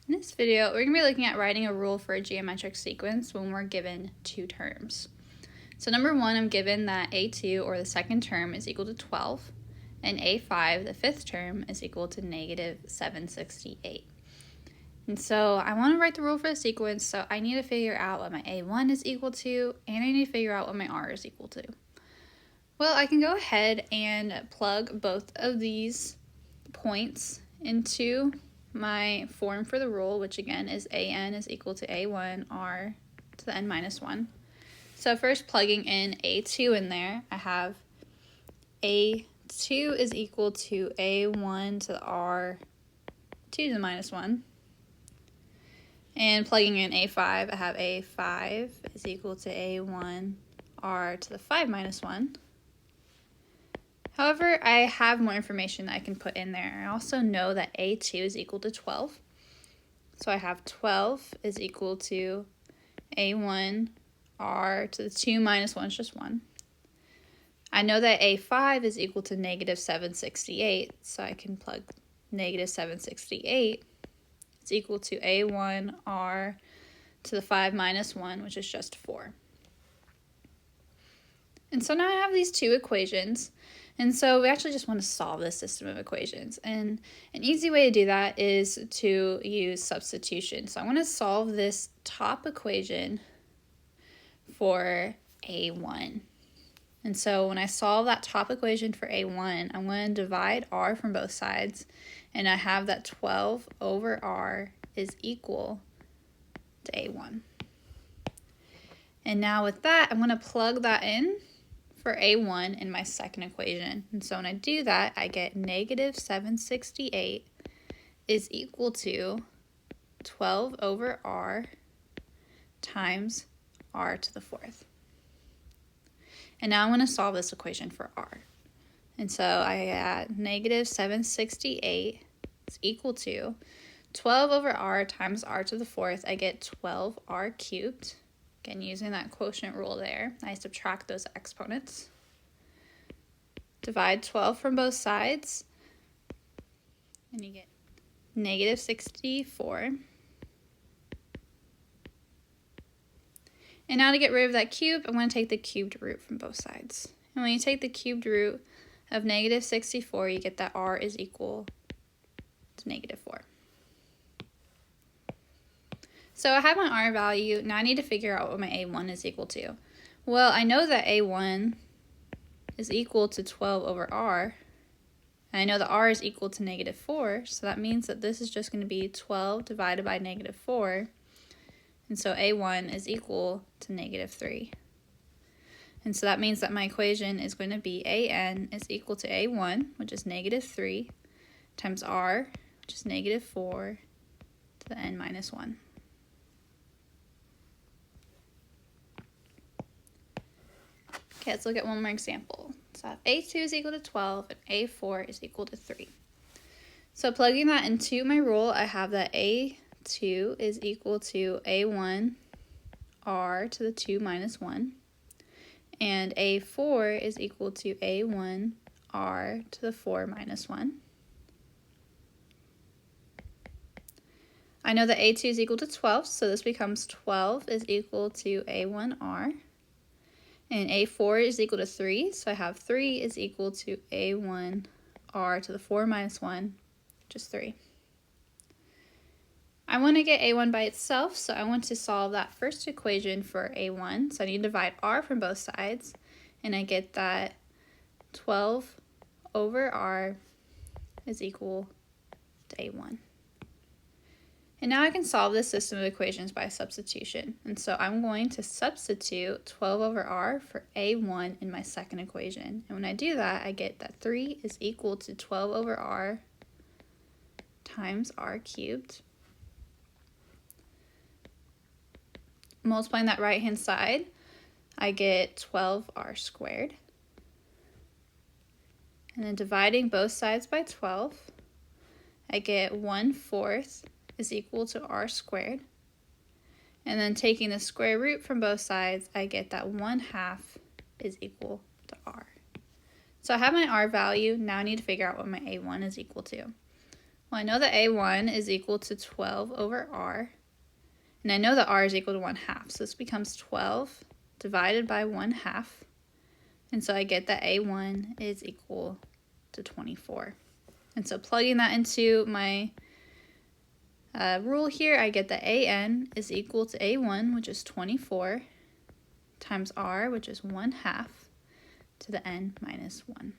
In this video, we're going to be looking at writing a rule for a geometric sequence when we're given two terms. So number one, I'm given that a2, or the second term, is equal to 12, and a5, the fifth term, is equal to negative 768. And so I want to write the rule for the sequence, so I need to figure out what my a1 is equal to, and I need to figure out what my r is equal to. Well, I can go ahead and plug both of these points into my form for the rule, which again is an is equal to a1 r to the n minus 1. So first, plugging in a2 in there, I have a2 is equal to a1 to the r 2 to the minus 1. And plugging in a5, I have a5 is equal to a1 r to the 5 minus 1. However, I have more information that I can put in there. I also know that a2 is equal to 12. So I have 12 is equal to a1 r to the 2 minus 1 is just 1. I know that a5 is equal to negative 768, so I can plug negative 768 is equal to a1 r to the 5 minus 1, which is just 4. And so now I have these two equations, and so we actually just want to solve this system of equations. And an easy way to do that is to use substitution. So I want to solve this top equation for a1. And so when I solve that top equation for a1, I'm going to divide r from both sides, and I have that 12 over r is equal to a1. And now with that, I'm going to plug that in for a1 in my second equation. And so when I do that, I get negative 768 is equal to 12 over r times r to the 4th. And now I'm going to solve this equation for r. And so I got negative 768 is equal to 12 over r times r to the 4th. I get 12r cubed. Again, using that quotient rule there, I subtract those exponents. Divide 12 from both sides, and you get negative 64. And now to get rid of that cube, I'm going to take the cubed root from both sides. And when you take the cubed root of negative 64, you get that r is equal to negative 4. So I have my r value. Now I need to figure out what my a1 is equal to. Well, I know that a1 is equal to 12 over r. And I know that r is equal to negative 4, so that means that this is just going to be 12 divided by negative 4. And so a1 is equal to negative 3. And so that means that my equation is going to be an is equal to a1, which is negative 3, times r, which is negative 4, to the n minus 1. Okay, let's look at one more example. So I have a2 is equal to 12 and a4 is equal to 3. So plugging that into my rule, I have that a2 is equal to a1 r to the 2 minus 1, and a4 is equal to a1 r to the 4 minus 1. I know that a2 is equal to 12, so this becomes 12 is equal to a1r. And a4 is equal to 3, so I have 3 is equal to a1r to the 4 minus 1, which is 3. I want to get a1 by itself, so I want to solve that first equation for a1. So I need to divide r from both sides, and I get that 12 over r is equal to a1. And now I can solve this system of equations by substitution. And so I'm going to substitute 12 over r for a1 in my second equation. And when I do that, I get that 3 is equal to 12 over r times r cubed. Multiplying that right-hand side, I get 12r squared. And then dividing both sides by 12, I get 1/4 is equal to r squared. And then taking the square root from both sides, I get that 1/2 is equal to r. So I have my r value. Now I need to figure out what my a1 is equal to. Well, I know that A1 is equal to 12 over R. And I know that R is equal to 1/2. So this becomes 12 divided by 1/2. And so I get that A1 is equal to 24. And so plugging that into my rule here, I get that AN is equal to A1, which is 24, times R, which is 1/2, to the N minus 1.